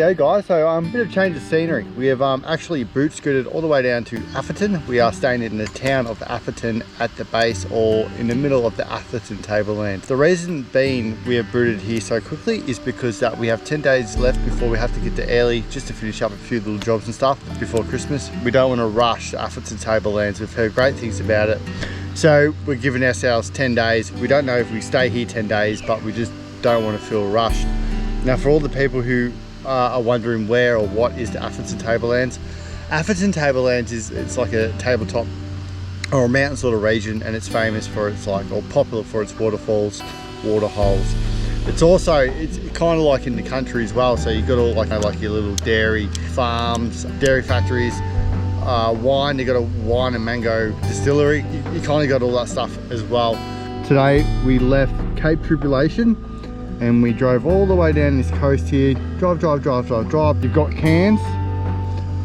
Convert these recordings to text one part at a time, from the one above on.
Rightio guys, so a bit of change of scenery. We have actually boot scooted all the way down to Atherton. We are staying in the town of Atherton at the base or in the middle of the Atherton Tablelands. The reason being we have booted here so quickly is because that we have 10 days left before we have to get to early just to finish up a few little jobs and stuff before Christmas. We don't want to rush Atherton Tablelands. We've heard great things about it. So we're giving ourselves 10 days. We don't know if we stay here 10 days, but we just don't want to feel rushed. Now for all the people who are wondering where or what is the Atherton Tablelands. Atherton Tablelands it's like a tabletop or a mountain sort of region, and it's famous for its or popular for its waterfalls, water holes. It's kind of like in the country as well, so you've got all like your little dairy farms, dairy factories, wine, you've got a wine and mango distillery. You kind of got all that stuff as well. Today we left Cape Tribulation and we drove all the way down this coast here. Drive. You've got Cairns,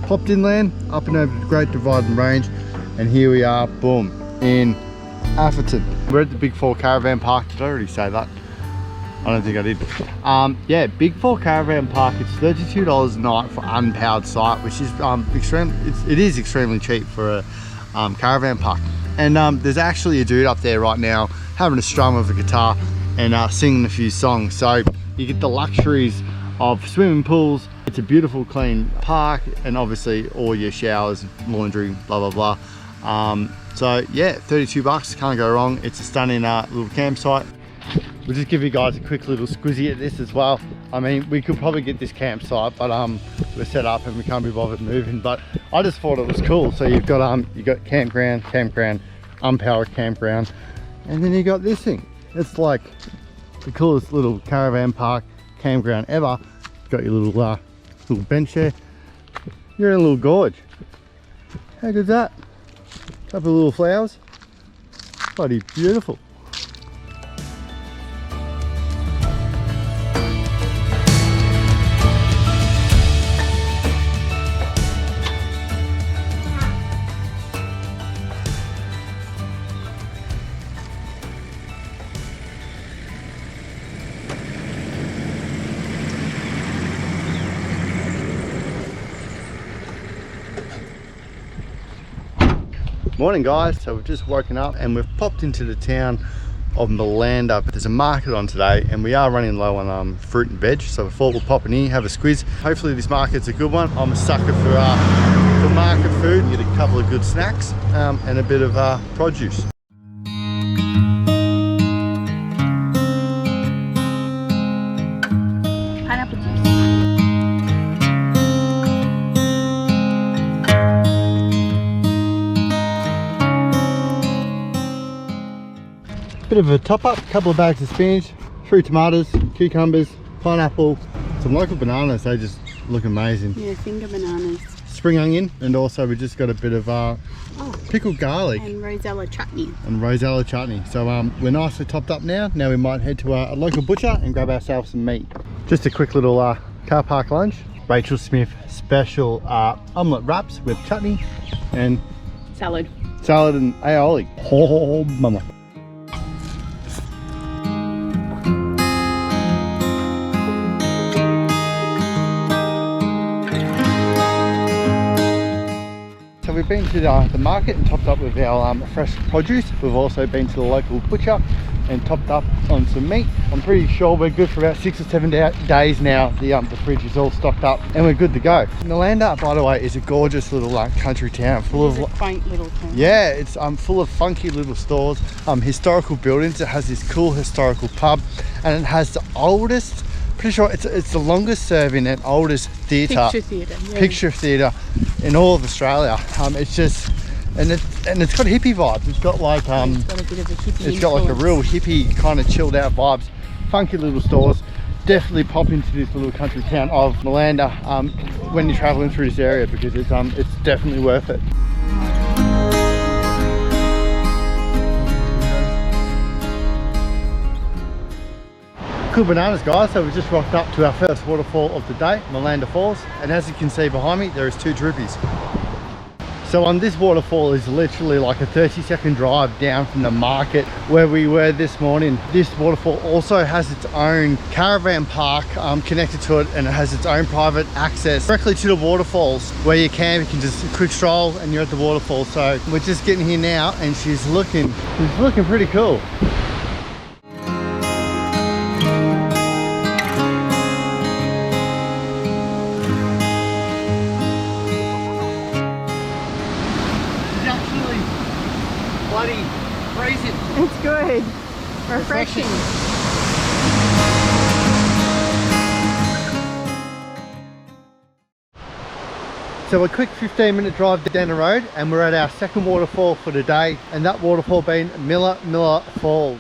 popped inland, up and over the Great Dividing Range, and here we are, boom, in Atherton. We're at the Big Four Caravan Park. Did I already say that? I don't think I did. Yeah, Big Four Caravan Park. It's $32 a night for unpowered site, which is it is extremely cheap for a caravan park. And there's actually a dude up there right now having a strum of a guitar and singing a few songs. So you get the luxuries of swimming pools. It's a beautiful clean park, and obviously all your showers, laundry, blah blah blah. So yeah, 32 bucks, can't go wrong. It's a stunning little campsite. We'll just give you guys a quick little squizzy at this as well. I mean, we could probably get this campsite, but we're set up and we can't be bothered moving. But I just thought it was cool. So you've got campground, unpowered campground, and then you got this thing. It's like the coolest little caravan park campground ever. Got your little bench there. You're in a little gorge. How good's that? Couple of little flowers. Bloody beautiful. Morning guys, so we've just woken up and we've popped into the town of Malanda. There's a market on today and we are running low on fruit and veg, so we thought we'll pop in here, have a squiz. Hopefully this market's a good one. I'm a sucker for market food. Get a couple of good snacks and a bit of produce. Pineapple juice. Bit of a top up, couple of bags of spinach, 3 tomatoes, cucumbers, pineapple, some local bananas. They just look amazing. Yeah, finger bananas. Spring onion, and also we just got a bit of pickled garlic and rosella chutney. So we're nicely topped up now. Now we might head to a local butcher and grab ourselves some meat. Just a quick little car park lunch. Rachel Smith special omelette wraps with chutney and salad and aioli. Oh mama. So we've been to the market and topped up with our fresh produce. We've also been to the local butcher and topped up on some meat. I'm pretty sure we're good for about 6 or 7 days now. The fridge is all stocked up and we're good to go. Malanda, by the way, is a gorgeous little country town full of quaint little town. Yeah, it's full of funky little stores, historical buildings. It has this cool historical pub, and it has the oldest, pretty sure it's the longest serving and oldest theatre, picture theatre in all of Australia. It's just, and it's got hippie vibes. It's got like it's got a bit of a hippie it's got like a real hippie kind of chilled out vibes. Funky little stores. Definitely pop into this little country town of Malanda when you're traveling through this area, because it's definitely worth it. Cool bananas guys, so we've just rocked up to our first waterfall of the day, Malanda Falls, and as you can see behind me there is 2 Troopies. So this waterfall is literally like a 30-second drive down from the market where we were this morning. This waterfall also has its own caravan park connected to it, and it has its own private access directly to the waterfalls. Where you can just quick stroll and you're at the waterfall. So we're just getting here now, and she's looking pretty cool. Bloody freezing. It's good. Refreshing. So a quick 15-minute drive down the road, and we're at our second waterfall for the day, and that waterfall being Miller Falls.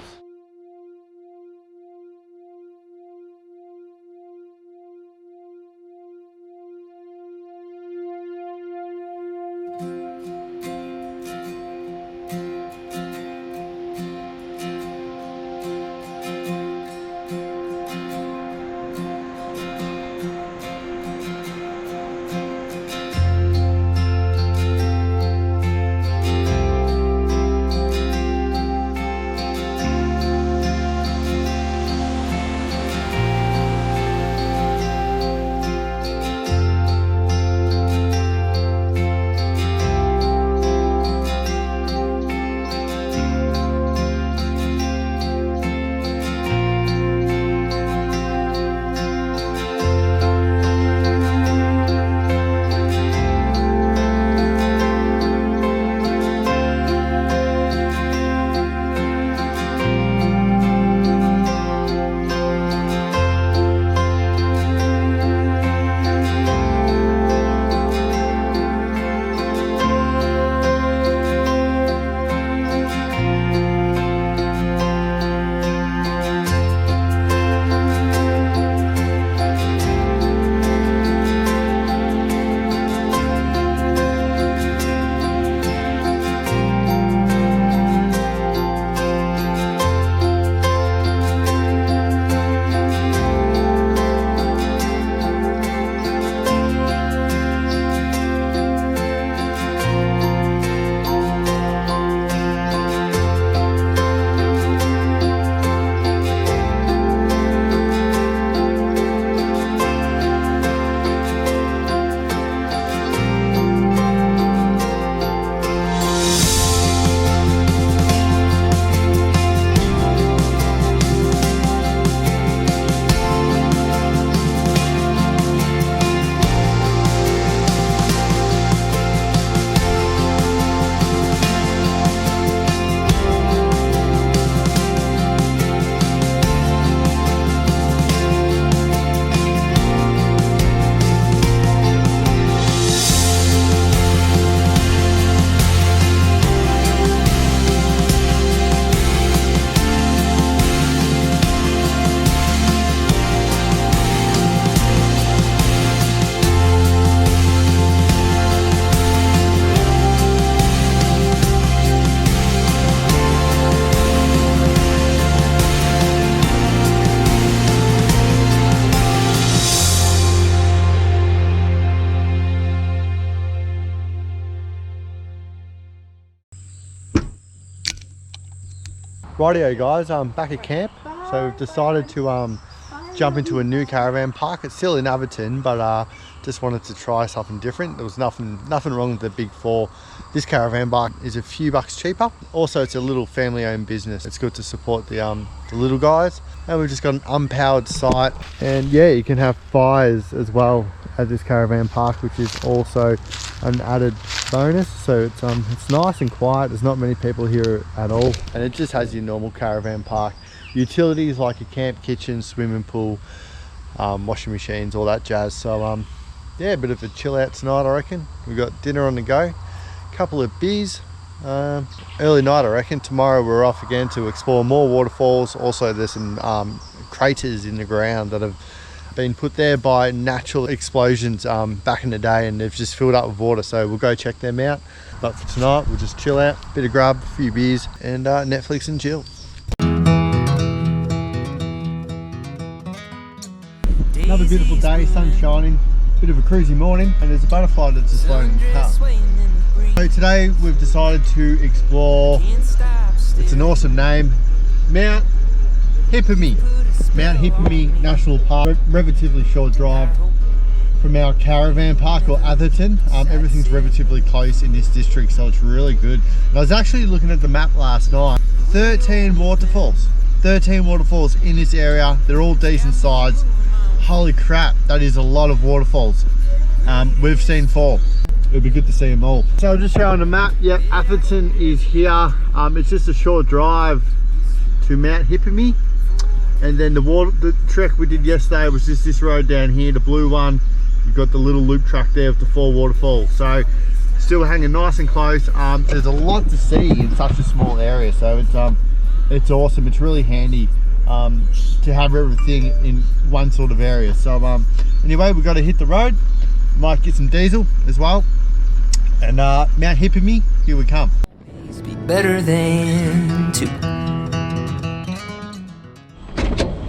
Rightio guys, I'm back at camp. So we've decided to jump into a new caravan park. It's still in Atherton, but just wanted to try something different. There was nothing wrong with the big four. This caravan park is a few bucks cheaper. Also, it's a little family-owned business. It's good to support the little guys. And we've just got an unpowered site, and yeah, you can have fires as well at this caravan park, which is also an added bonus. So it's nice and quiet. There's not many people here at all, and it just has your normal caravan park utilities like a camp kitchen, swimming pool, washing machines, all that jazz. So yeah, a bit of a chill out tonight, I reckon. We've got dinner on the go, a couple of beers, early night, I reckon. Tomorrow we're off again to explore more waterfalls. Also there's some craters in the ground that have been put there by natural explosions back in the day, and they've just filled up with water, so we'll go check them out. But for tonight we'll just chill out, bit of grub, a few beers, and Netflix and chill. Another beautiful day, sun shining, bit of a cruisy morning, and there's a butterfly that's just floating in the car. So today we've decided to explore, it's an awesome name, Mount Hippamy. Mount Hippamy National Park, relatively short drive from our caravan park or Atherton. Everything's relatively close in this district, so it's really good. And I was actually looking at the map last night. 13 waterfalls in this area. They're all decent size. Holy crap, that is a lot of waterfalls. We've seen 4. It'd be good to see them all. So just showing the map. Yep, Atherton is here. It's just a short drive to Mount Hippamy. And then the trek we did yesterday was just this road down here, the blue one. You've got the little loop track there with the 4 waterfalls. So still hanging nice and close. There's a lot to see in such a small area, so it's awesome. It's really handy to have everything in one sort of area. So anyway, we've got to hit the road. Might get some diesel as well. And Mount Hippamy, here we come. Be better than two.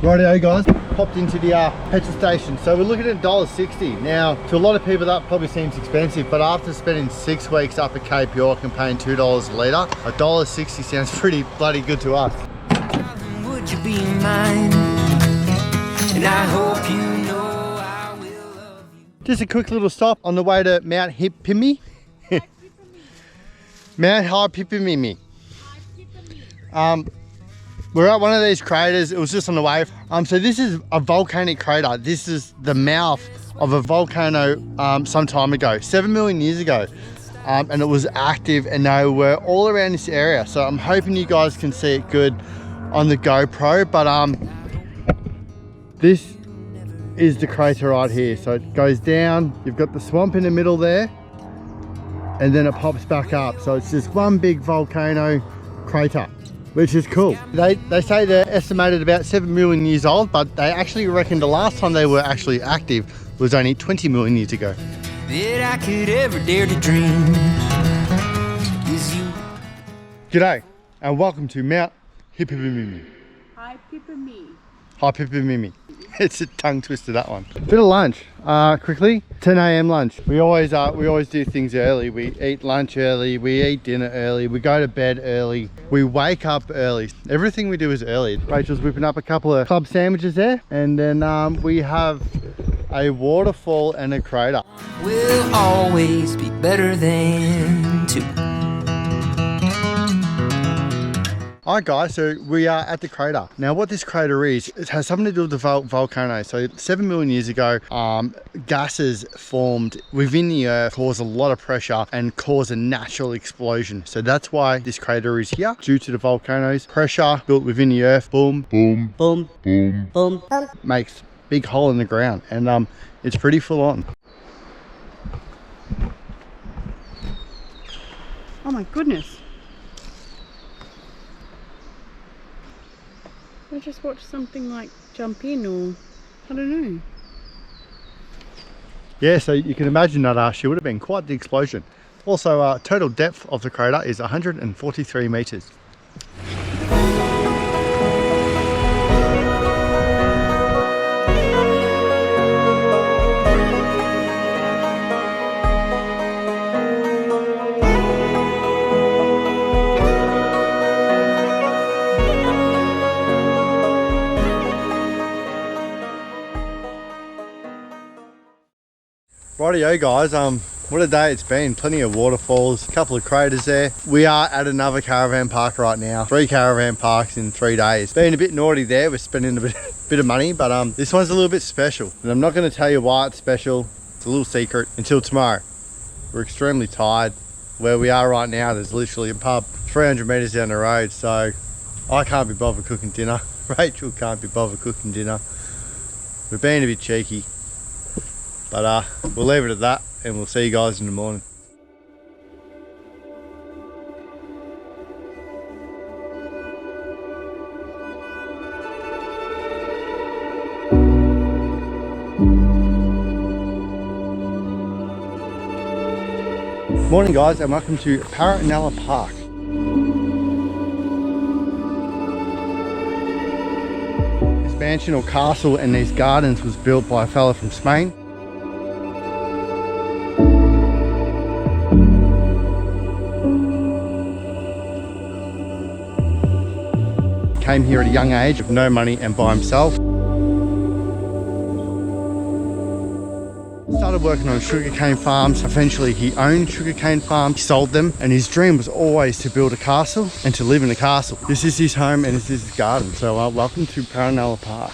Rightio guys, popped into the petrol station. So we're looking at $1.60. Now, to a lot of people that probably seems expensive, but after spending 6 weeks up at Cape York and paying $2 a litre, $1.60 sounds pretty bloody good to us. Would you be mine? And I hope you know I will love you. Just a quick little stop on the way to Mount Hippamy. Mount Hippamy. We're at one of these craters. It was just on the way. So this is a volcanic crater. This is the mouth of a volcano some time ago, 7 million years ago. And it was active and they were all around this area. So I'm hoping you guys can see it good on the GoPro, but this is the crater right here. So it goes down, you've got the swamp in the middle there, and then it pops back up. So it's just one big volcano crater, which is cool. They say they're estimated about 7 million years old, but they actually reckon the last time they were actually active was only 20 million years ago. That I could ever dare to dream is you. G'day, and welcome to Mount Hippamy. Hi, Hippamy. Hi, Hippamy. It's a tongue twister, that one. Bit of lunch, quickly. 10 a.m. lunch. We always do things early. We eat lunch early, we eat dinner early, we go to bed early, we wake up early. Everything we do is early. Rachel's whipping up a couple of club sandwiches there, and then we have a waterfall and a crater. Will always be better than two. Alright guys, so we are at the crater. Now what this crater is, it has something to do with the volcano. So 7 million years ago, gases formed within the earth, caused a lot of pressure and caused a natural explosion. So that's why this crater is here, due to the volcanoes. Pressure built within the earth, boom, boom, boom, boom, boom, boom, makes big hole in the ground, and it's pretty full on. Oh my goodness. I just watched something like jump in, or I don't know. Yeah, so you can imagine that she would have been quite the explosion. Also, total depth of the crater is 143 meters. Rightio guys, what a day it's been. Plenty of waterfalls, a couple of craters there. We are at another caravan park right now. 3 caravan parks in 3 days. Been a bit naughty there, we're spending a bit of money, but this one's a little bit special. And I'm not going to tell you why it's special. It's a little secret until tomorrow. We're extremely tired. Where we are right now, there's literally a pub 300 meters down the road, so I can't be bothered cooking dinner. Rachel can't be bothered cooking dinner. We're being a bit cheeky. But we'll leave it at that, and we'll see you guys in the morning. Morning guys, and welcome to Paronella Park. This mansion or castle and these gardens was built by a fella from Spain. came here at a young age with no money and by himself. Started working on sugarcane farms. Eventually he owned sugarcane farms, he sold them, and his dream was always to build a castle and to live in a castle. This is his home and this is his garden. So welcome to Paronella Park.